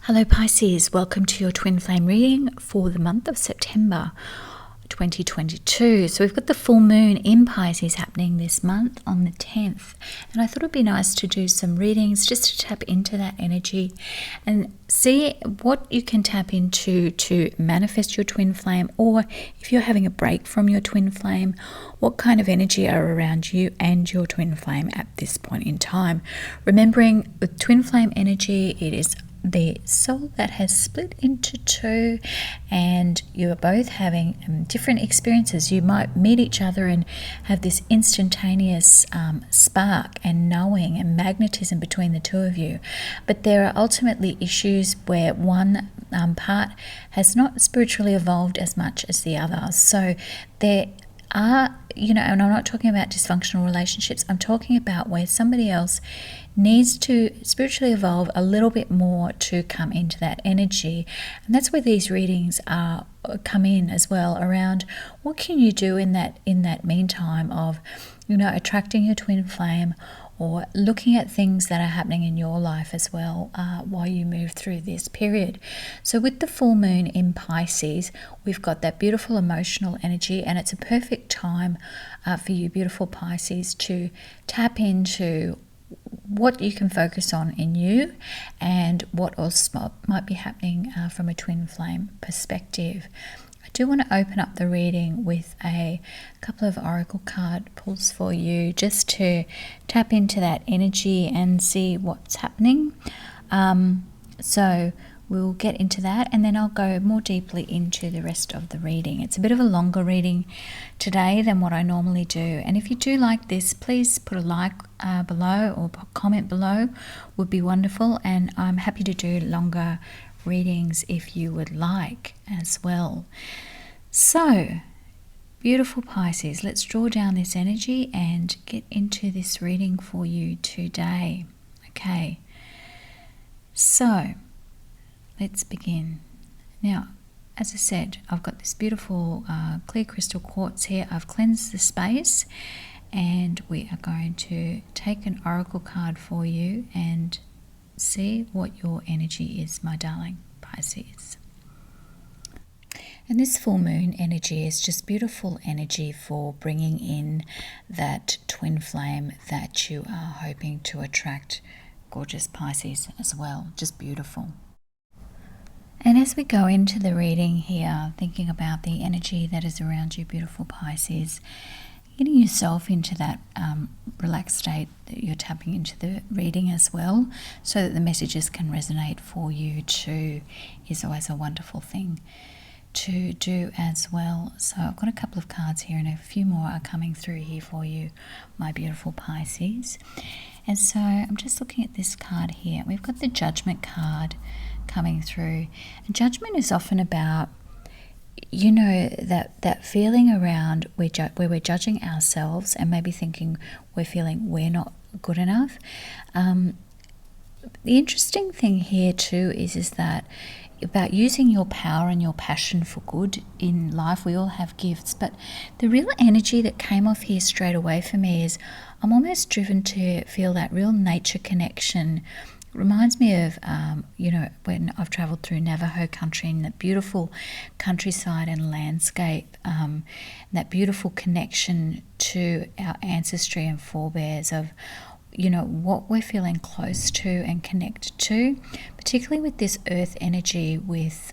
Hello Pisces, welcome to your twin flame reading for the month of September 2022. So we've got the full moon in Pisces happening this month on the 10th, and I thought it'd be nice to do some readings just to tap into that energy and see what you can tap into to manifest your twin flame, or if you're having a break from your twin flame, what kind of energy are around you and your twin flame at this point in time. Remembering with twin flame energy, it is the soul that has split into two, and you are both having different experiences. You might meet each other and have this instantaneous spark and knowing and magnetism between the two of you, but there are ultimately issues where one part has not spiritually evolved as much as the other. So there are, and I'm not talking about dysfunctional relationships, I'm talking about where somebody else needs to spiritually evolve a little bit more to come into that energy. And that's where these readings come in as well, around what can you do in that meantime of attracting your twin flame, or looking at things that are happening in your life as well while you move through this period. So with the full moon in Pisces, we've got that beautiful emotional energy, and it's a perfect time for you beautiful Pisces to tap into what you can focus on in you and what else might be happening from a twin flame perspective. I do want to open up the reading with a couple of oracle card pulls for you, just to tap into that energy and see what's happening. So we'll get into that, and then I'll go more deeply into the rest of the reading. It's a bit of a longer reading today than what I normally do, and if you do like this, please put a like below or comment below, would be wonderful, and I'm happy to do longer readings if you would like as well. So beautiful Pisces, let's draw down this energy and get into this reading for you today. Okay, so let's begin. Now, as I said, I've got this beautiful clear crystal quartz here. I've cleansed the space, and we are going to take an oracle card for you and see what your energy is, my darling Pisces. And this full moon energy is just beautiful energy for bringing in that twin flame that you are hoping to attract, gorgeous Pisces, as well. Just beautiful. And as we go into the reading here, thinking about the energy that is around you, beautiful Pisces, getting yourself into that relaxed state that you're tapping into the reading as well, so that the messages can resonate for you too, is always a wonderful thing to do as well. So I've got a couple of cards here, and a few more are coming through here for you, my beautiful Pisces. And so I'm just looking at this card here. We've got the Judgment card coming through, and judgment is often about that feeling around where we're judging ourselves and maybe thinking we're not good enough. The interesting thing here too is that about using your power and your passion for good in life. We all have gifts, but the real energy that came off here straight away for me is I'm almost driven to feel that real nature connection. Reminds me of when I've traveled through Navajo country and that beautiful countryside and landscape, that beautiful connection to our ancestry and forebears of what we're feeling close to and connected to, particularly with this earth energy with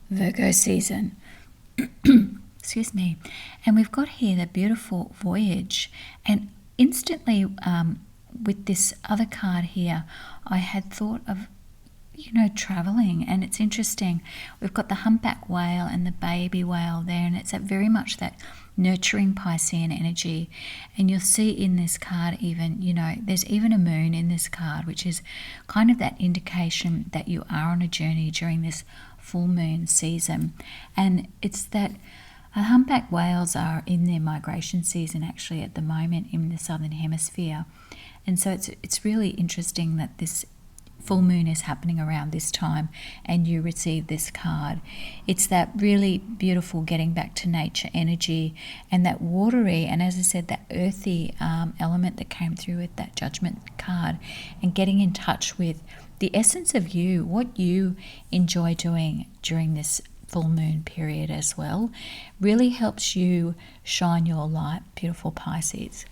Virgo season. Excuse me. And we've got here the beautiful voyage, and instantly with this other card here, I had thought of traveling. And it's interesting, we've got the humpback whale and the baby whale there, and it's very much that nurturing Piscean energy. And you'll see in this card even, there's even a moon in this card, which is kind of that indication that you are on a journey during this full moon season. And it's that humpback whales are in their migration season actually at the moment in the southern hemisphere. And so it's really interesting that this full moon is happening around this time and you receive this card. It's that really beautiful getting back to nature energy, and that watery, and as I said, that earthy element that came through with that Judgment card, and getting in touch with the essence of you, what you enjoy doing during this full moon period as well, really helps you shine your light, beautiful Pisces.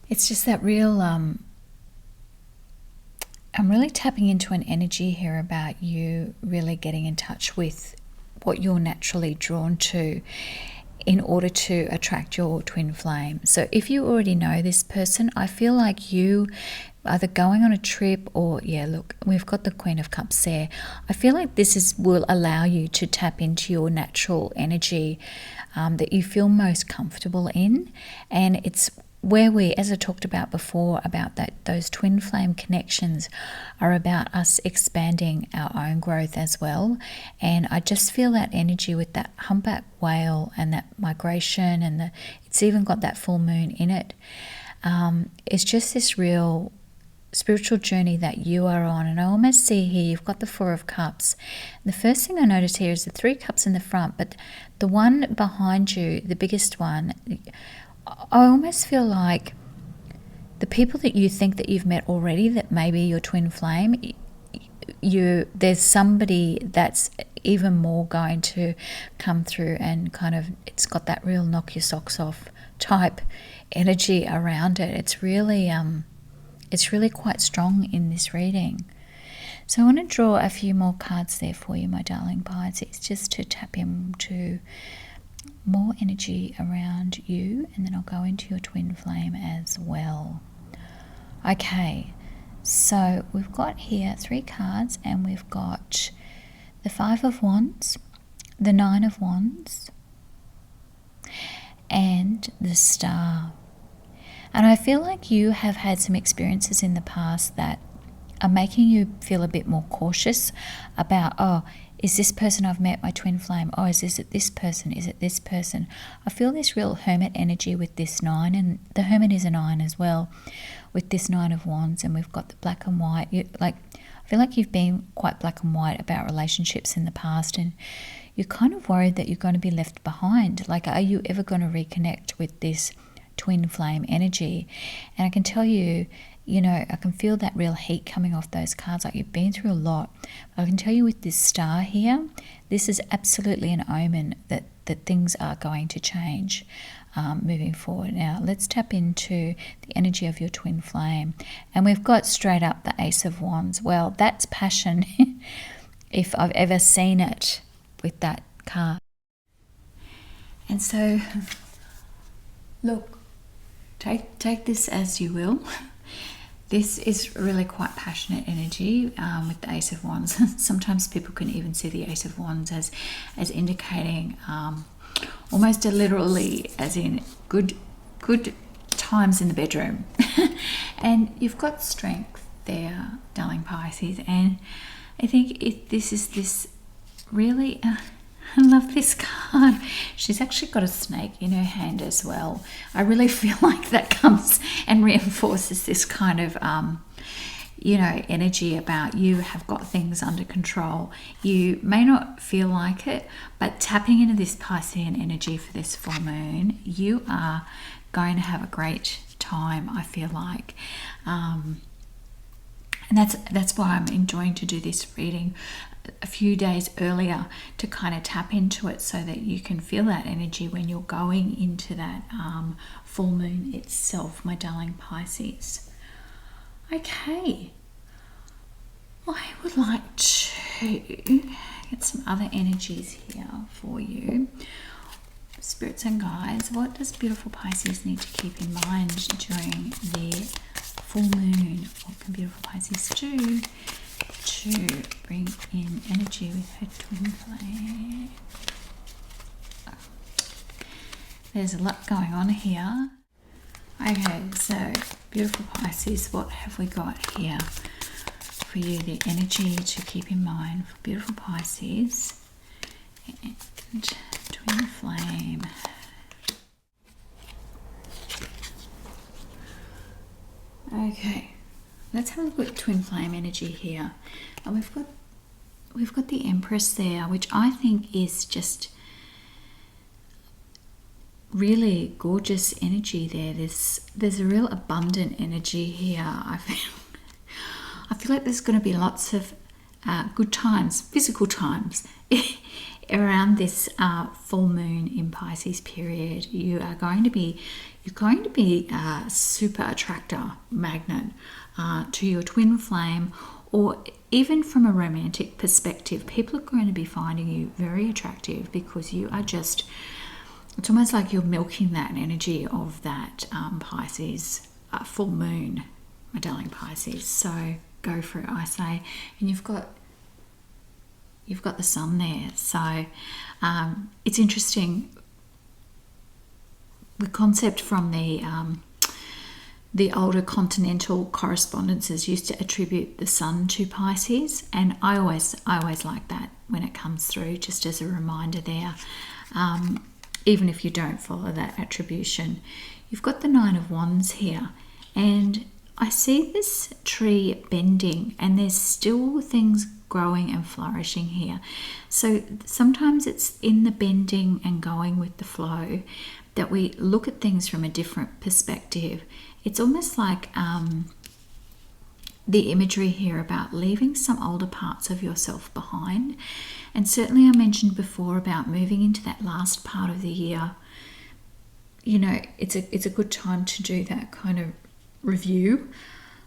It's just that real, I'm really tapping into an energy here about you really getting in touch with what you're naturally drawn to in order to attract your twin flame. So if you already know this person, I feel like you either going on a trip or, yeah, look, we've got the Queen of Cups there. I feel like will allow you to tap into your natural energy that you feel most comfortable in. And it's where we, as I talked about before, about those twin flame connections are about us expanding our own growth as well. And I just feel that energy with that humpback whale and that migration, and it's even got that full moon in it. It's just this real spiritual journey that you are on. And I almost see here you've got the Four of Cups. The first thing I notice here is the Three Cups in the front, but the one behind you, the biggest one, I almost feel like the people that you think that you've met already, that maybe your twin flame, there's somebody that's even more going to come through, and kind of, it's got that real knock your socks off type energy around it. It's really quite strong in this reading. So I want to draw a few more cards there for you, my darling Pisces, just to tap into more energy around you, and then I'll go into your twin flame as well. Okay, so we've got here 3 cards, and we've got the Five of Wands, the Nine of Wands, and the Star. And I feel like you have had some experiences in the past that are making you feel a bit more cautious about, oh, is this person I've met my twin flame? Oh, is it this person? Is it this person? I feel this real hermit energy with this 9, and the hermit is a 9 as well, with this 9 of Wands, and we've got the black and white. I feel like you've been quite black and white about relationships in the past, and you're kind of worried that you're going to be left behind. Like, are you ever going to reconnect with this twin flame energy? And I can tell you, I can feel that real heat coming off those cards, like you've been through a lot. But I can tell you with this Star here, this is absolutely an omen that things are going to change moving forward. Now, let's tap into the energy of your twin flame. And we've got straight up the Ace of Wands. Well, that's passion, if I've ever seen it with that card. And so, look, take this as you will. This is really quite passionate energy with the Ace of Wands. Sometimes people can even see the Ace of Wands as indicating almost literally as in good times in the bedroom. And you've got strength there, darling Pisces. And I think this is this really... I love this card. She's actually got a snake in her hand as well. I really feel like that comes and reinforces this kind of, energy about you have got things under control. You may not feel like it, but tapping into this Piscean energy for this full moon, you are going to have a great time, I feel like. And that's why I'm enjoying to do this reading a few days earlier, to kind of tap into it so that you can feel that energy when you're going into that full moon itself, my darling Pisces. Okay, I would like to get some other energies here for you. Spirits and guides, what does beautiful Pisces need to keep in mind during the full moon? What can beautiful Pisces do to bring in energy with her twin flame? There's a lot going on here. Okay, so beautiful Pisces, what have we got here for you? The energy to keep in mind for beautiful Pisces and twin flame. Okay, let's have a look at twin flame energy here. And we've got the Empress there, which I think is just really gorgeous energy there. There's a real abundant energy here. I feel like there's going to be lots of good times, physical times, around this full moon in Pisces period. You're going to be a super attractor magnet to your twin flame, or even from a romantic perspective. People are going to be finding you very attractive because you are just, it's almost like you're milking that energy of that Pisces full moon, my darling Pisces. So go for it, I say. And you've got the sun there. So it's interesting. The concept from the older continental correspondences used to attribute the sun to Pisces, and I always like that when it comes through, just as a reminder there. Even if you don't follow that attribution. You've got the Nine of Wands here, and I see this tree bending, and there's still things growing and flourishing here. So sometimes it's in the bending and going with the flow that we look at things from a different perspective. It's almost like the imagery here about leaving some older parts of yourself behind. And certainly I mentioned before about moving into that last part of the year. You know, it's a good time to do that kind of review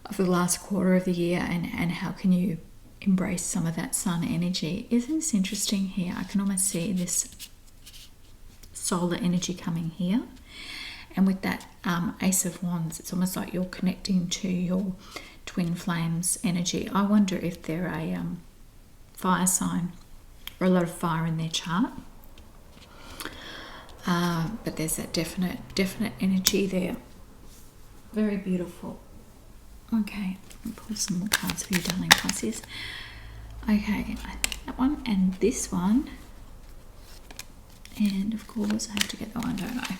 of the last quarter of the year, and how can you embrace some of that sun energy. Isn't this interesting here? I can almost see this solar energy coming here. And with that Ace of Wands, it's almost like you're connecting to your twin flames energy. I wonder if they're a fire sign, or a lot of fire in their chart. But there's that definite energy there. Very beautiful. Okay, I'll pull some more cards for you, darling Pisces. Okay, that one and this one. And of course I have to get that one, don't I?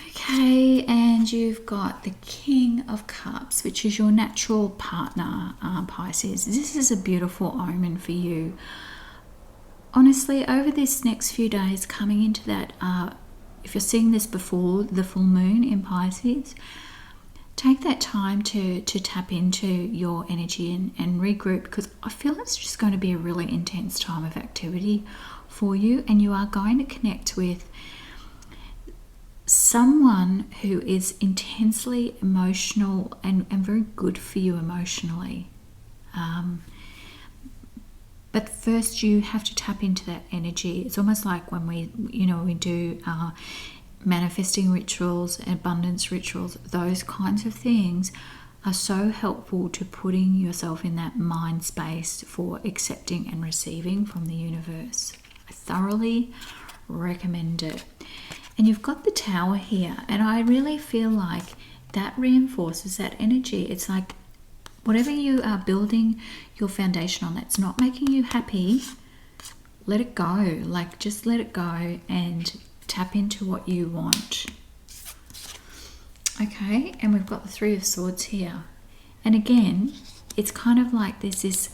Okay, and you've got the King of Cups, which is your natural partner, Pisces. This is a beautiful omen for you. Honestly, over this next few days coming into that, if you're seeing this before the full moon in Pisces, take that time to tap into your energy and regroup, because I feel it's just going to be a really intense time of activity for you, and you are going to connect with someone who is intensely emotional and very good for you emotionally. But first you have to tap into that energy. It's almost like when we do manifesting rituals, abundance rituals, those kinds of things are so helpful to putting yourself in that mind space for accepting and receiving from the universe. I thoroughly recommend it. And you've got the Tower here, and I really feel like that reinforces that energy. It's like whatever you are building your foundation on that's not making you happy, let it go. Like, just let it go and tap into what you want. Okay, and we've got the Three of Swords here. And again, it's kind of like there's this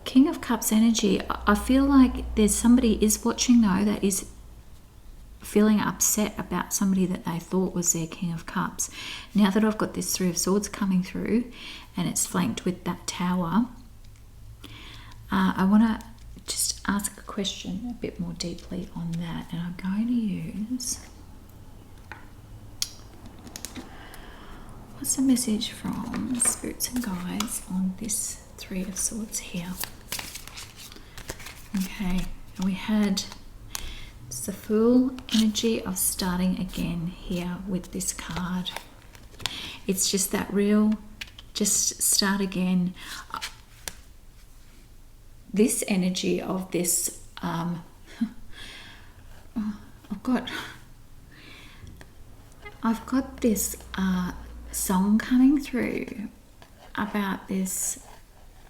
King of Cups energy. I feel like there's somebody is watching though that is feeling upset about somebody that they thought was their King of Cups. Now that I've got this Three of Swords coming through and it's flanked with that Tower, I want to just ask a question a bit more deeply on that, and I'm going to use, what's the message from Spirits and Guides on this Three of Swords here? Okay, and we had it's the full energy of starting again here with this card. It's just that real, just start again. This energy of this, I've got this song coming through about this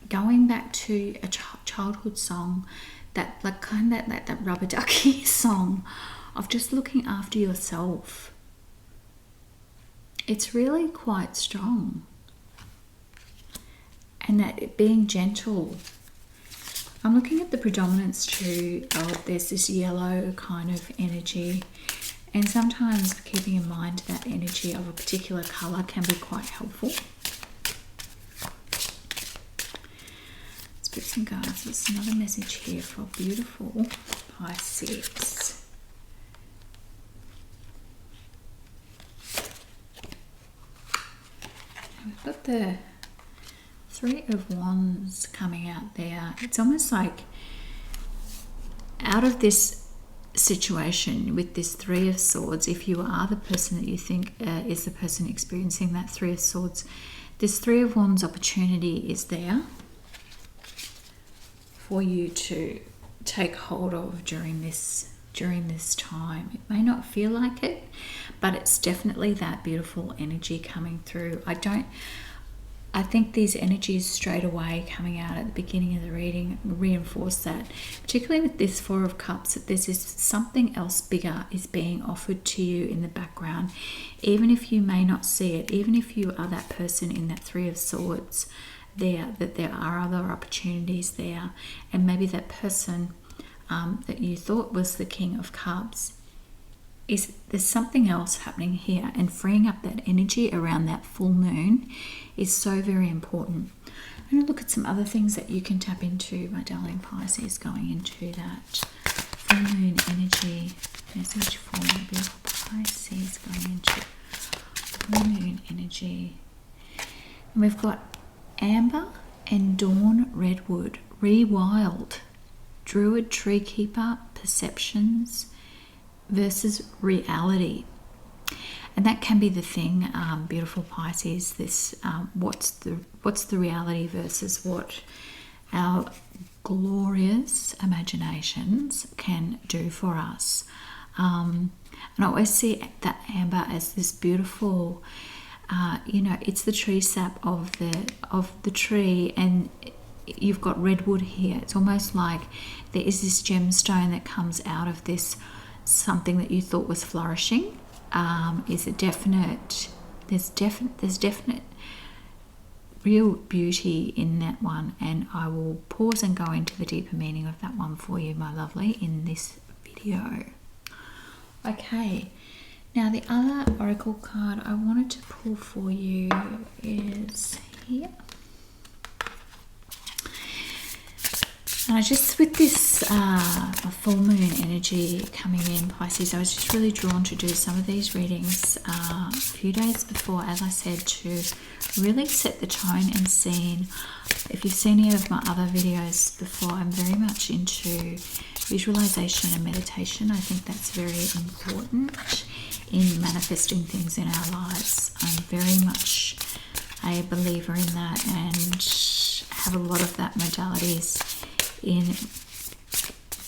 going back to a childhood song, that like kind of that rubber ducky song of just looking after yourself. it's really quite strong. And that being gentle. I'm looking at the predominance too of there's this yellow kind of energy. And sometimes keeping in mind that energy of a particular colour can be quite helpful. Spirits and guides, there's another message here for beautiful Pisces. We've got the Three of Wands coming out there. It's almost like out of this situation with this Three of Swords, if you are the person that you think is the person experiencing that Three of Swords, this Three of Wands opportunity is there for you to take hold of during this time. It may not feel like it, but it's definitely that beautiful energy coming through. I think these energies straight away coming out at the beginning of the reading reinforce that, particularly with this Four of Cups, that there's something else bigger is being offered to you in the background, even if you may not see it, even if you are that person in that Three of Swords there, that there are other opportunities there, and maybe that person that you thought was the King of Cups, there's something else happening here, and freeing up that energy around that full moon is so very important. I'm going to look at some other things that you can tap into, my darling Pisces, going into that full moon energy. Message for my beautiful Pisces going into full moon energy. And we've got Amber and Dawn Redwood, Rewild, Druid Tree Keeper, Perceptions versus Reality. And that can be the thing, beautiful Pisces, this what's the reality versus what our glorious imaginations can do for us. And I always see that Amber as this beautiful, it's the tree sap of the tree, and you've got redwood here. It's almost like there is this gemstone that comes out of this, something that you thought was flourishing. There's definite real beauty in that one, and I will pause and go into the deeper meaning of that one for you, my lovely, in this video. Okay, now the other oracle card I wanted to pull for you is here. And I just, with this full moon energy coming in, Pisces, I was just really drawn to do some of these readings a few days before, as I said, to really set the tone and scene. If you've seen any of my other videos before, I'm very much into visualization and meditation. I think that's very important in manifesting things in our lives. I'm very much a believer in that, and have a lot of that modalities in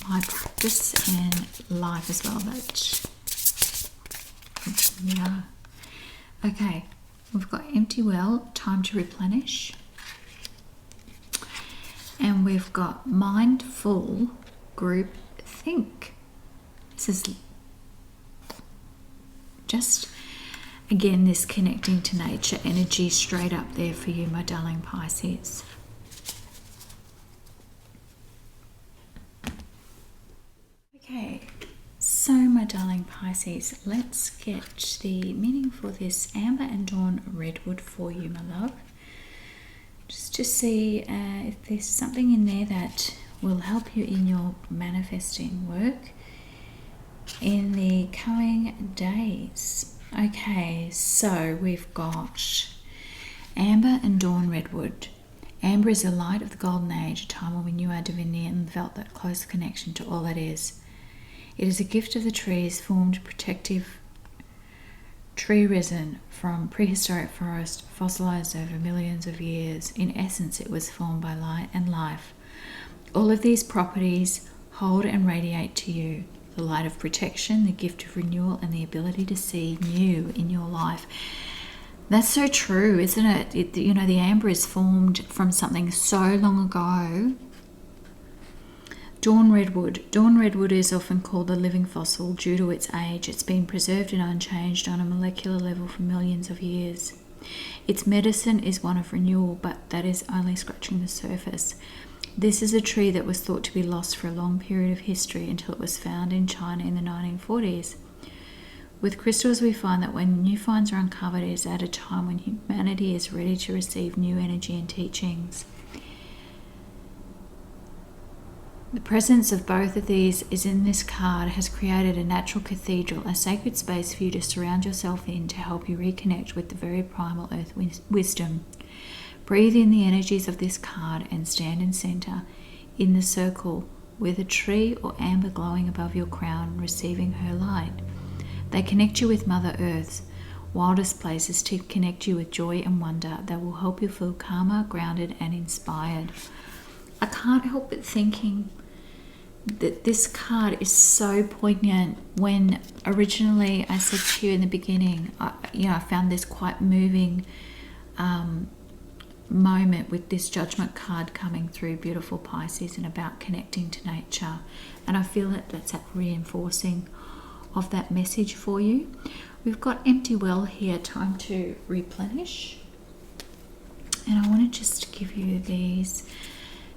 my practice and life as well. Okay, we've got Empty Well, Time to Replenish, and we've got Mindful Group Think. This is just, again, this connecting to nature energy straight up there for you, my darling Pisces. Okay, so my darling Pisces, let's get the meaning for this Amber and Dawn Redwood for you, my love. Just to see if there's something in there that will help you in your manifesting work in the coming days. Okay, so we've got Amber and Dawn Redwood. Amber is the light of the golden age, a time when we knew our divinity and felt that close connection to all that is. It is a gift of the trees, formed protective tree resin from prehistoric forest, fossilized over millions of years. In essence, it was formed by light and life. All of these properties hold and radiate to you. The light of protection, the gift of renewal, and the ability to see new in your life. That's so true, isn't it? The amber is formed from something so long ago Dawn redwood. Dawn redwood is often called the living fossil due to its age. It's been preserved and unchanged on a molecular level for millions of years. Its medicine is one of renewal, but that is only scratching the surface. This is a tree that was thought to be lost for a long period of history until it was found in China in the 1940s. With crystals, we find that when new finds are uncovered, it is at a time when humanity is ready to receive new energy and teachings. The presence of both of these is in this card has created a natural cathedral, a sacred space for you to surround yourself in to help you reconnect with the very primal earth wisdom. Breathe in the energies of this card and stand in center in the circle with a tree or amber glowing above your crown, receiving her light. They connect you with Mother Earth's wildest places to connect you with joy and wonder that will help you feel calmer, grounded, and inspired. I can't help but thinking that this card is so poignant. When originally I said to you in the beginning, I found this quite moving moment with this judgment card coming through, beautiful Pisces, and about connecting to nature. And I feel that that's that reinforcing of that message for you. We've got empty well here, time to replenish. And I want to just give you these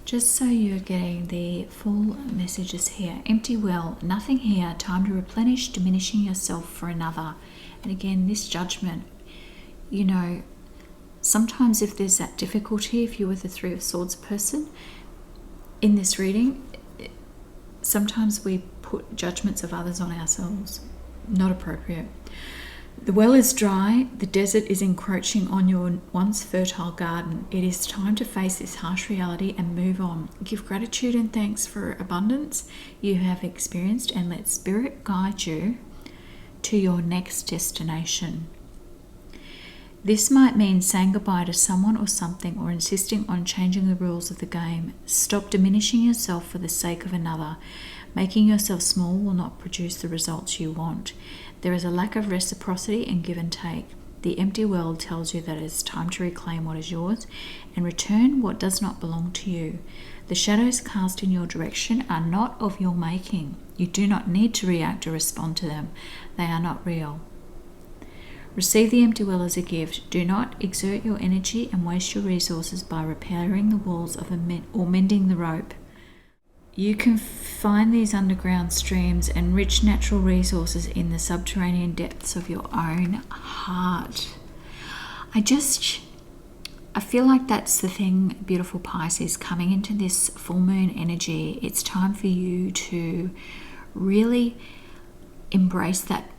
just so you're getting the full messages here. Empty well, nothing here, time to replenish, diminishing yourself for another. And again, this judgment, sometimes if there's that difficulty, if you're with a Three of Swords person in this reading, sometimes we put judgments of others on ourselves. Not appropriate. The well is dry, the desert is encroaching on your once fertile garden. It is time to face this harsh reality and move on. Give gratitude and thanks for abundance you have experienced and let Spirit guide you to your next destination. This might mean saying goodbye to someone or something or insisting on changing the rules of the game. Stop diminishing yourself for the sake of another. Making yourself small will not produce the results you want. There is a lack of reciprocity and give and take. The empty world tells you that it is time to reclaim what is yours and return what does not belong to you. The shadows cast in your direction are not of your making. You do not need to react or respond to them. They are not real. Receive the empty well as a gift. Do not exert your energy and waste your resources by repairing the walls of or mending the rope. You can find these underground streams and rich natural resources in the subterranean depths of your own heart. I feel like that's the thing, beautiful Pisces, coming into this full moon energy. It's time for you to really embrace that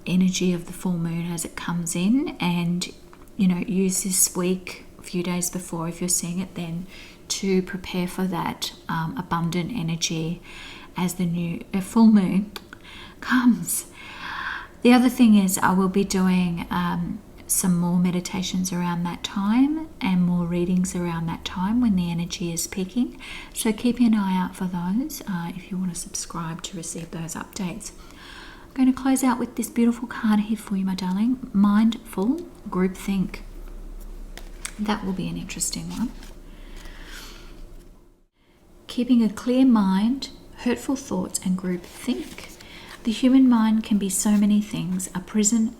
energy of the full moon as it comes in, and use this week, a few days before, if you're seeing it then, to prepare for that abundant energy as the new full moon comes. The other thing is I will be doing some more meditations around that time and more readings around that time when the energy is peaking. So keep an eye out for those if you want to subscribe to receive those updates. I'm going to close out with this beautiful card here for you, my darling. Mindful groupthink. That will be an interesting one. Keeping a clear mind, hurtful thoughts, and groupthink. The human mind can be so many things: a prison,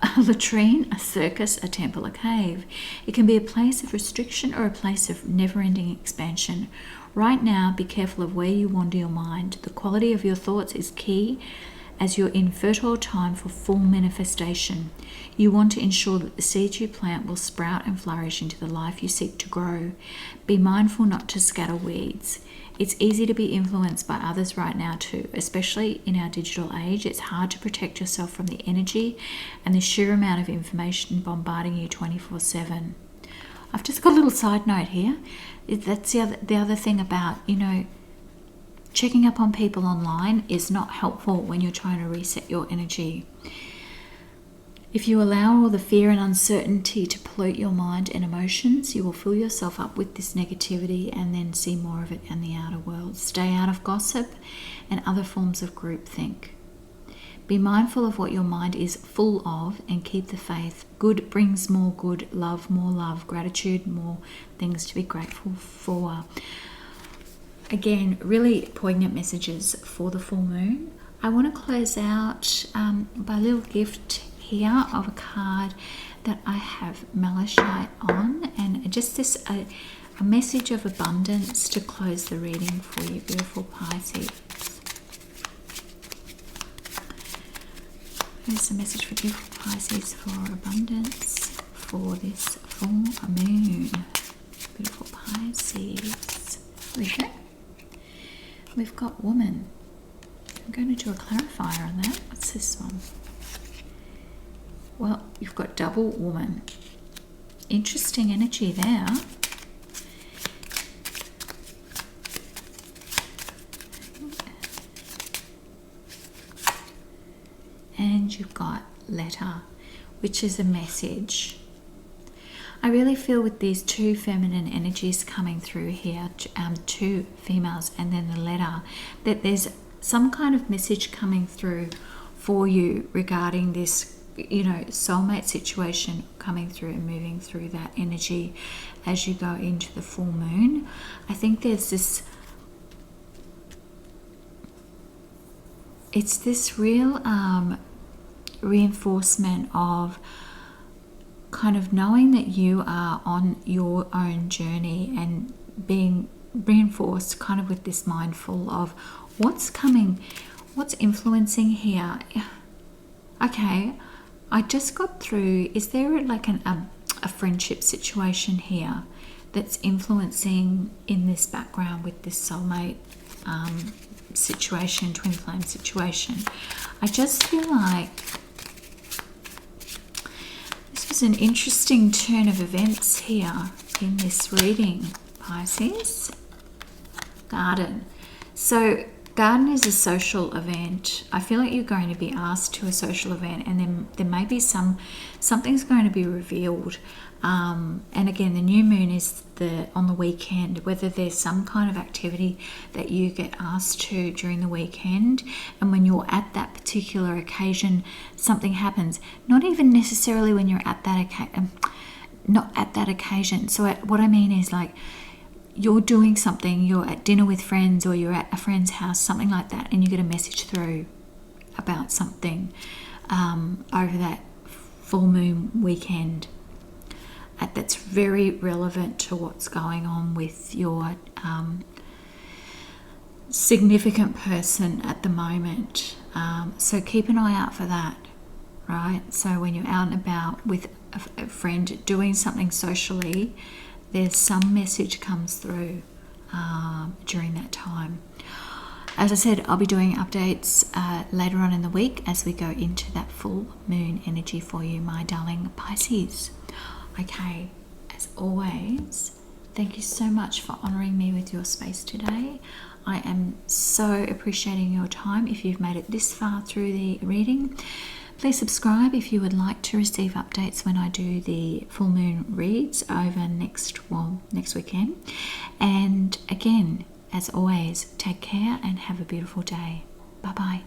a latrine, a circus, a temple, a cave. It can be a place of restriction or a place of never-ending expansion. Right now, be careful of where you wander your mind. The quality of your thoughts is key as you're in fertile time for full manifestation. You want to ensure that the seeds you plant will sprout and flourish into the life you seek to grow. Be mindful not to scatter weeds. It's easy to be influenced by others right now too, especially in our digital age. It's hard to protect yourself from the energy and the sheer amount of information bombarding you 24/7. I've just got a little side note here. That's the other thing about, checking up on people online is not helpful when you're trying to reset your energy. If you allow all the fear and uncertainty to pollute your mind and emotions, you will fill yourself up with this negativity and then see more of it in the outer world. Stay out of gossip and other forms of groupthink. Be mindful of what your mind is full of and keep the faith. Good brings more good, more love, gratitude, more things to be grateful for. again, really poignant messages for the full moon. I want to close out by a little gift here of a card that I have malachite on, and just this a message of abundance to close the reading for you, beautiful Pisces. There's a message for beautiful Pisces for abundance for this full moon. Beautiful Pisces. Okay. We've got woman. I'm going to do a clarifier on that. What's this one? Well, you've got double woman. Interesting energy there. And you've got letter, which is a message. I really feel with these two feminine energies coming through here, two females and then the letter, that there's some kind of message coming through for you regarding this, you know, soulmate situation coming through and moving through that energy as you go into the full moon. I think there's this, it's this real reinforcement of kind of knowing that you are on your own journey and being reinforced kind of with this mindful of what's coming, what's influencing here. Okay, I just got through, is there like a friendship situation here that's influencing in this background with this soulmate situation, twin flame situation? I just feel like this was an interesting turn of events here in this reading, Pisces. Garden. So garden is a social event. I feel like you're going to be asked to a social event, and then there may be something's going to be revealed. And again, the new moon is on the weekend, whether there's some kind of activity that you get asked to during the weekend, and when you're at that particular occasion, something happens. Not even necessarily when you're at that not at that occasion. So what I mean is, like, you're doing something, you're at dinner with friends or you're at a friend's house, something like that, and you get a message through about something over that full moon weekend that's very relevant to what's going on with your significant person at the moment. So keep an eye out for that, right? So when you're out and about with a friend doing something socially, there's some message comes through during that time. As I said, I'll be doing updates later on in the week as we go into that full moon energy for you, my darling Pisces. Okay, as always, thank you so much for honouring me with your space today. I am so appreciating your time. If you've made it this far through the reading, please subscribe if you would like to receive updates when I do the full moon reads over next weekend. And again, as always, take care and have a beautiful day. Bye-bye.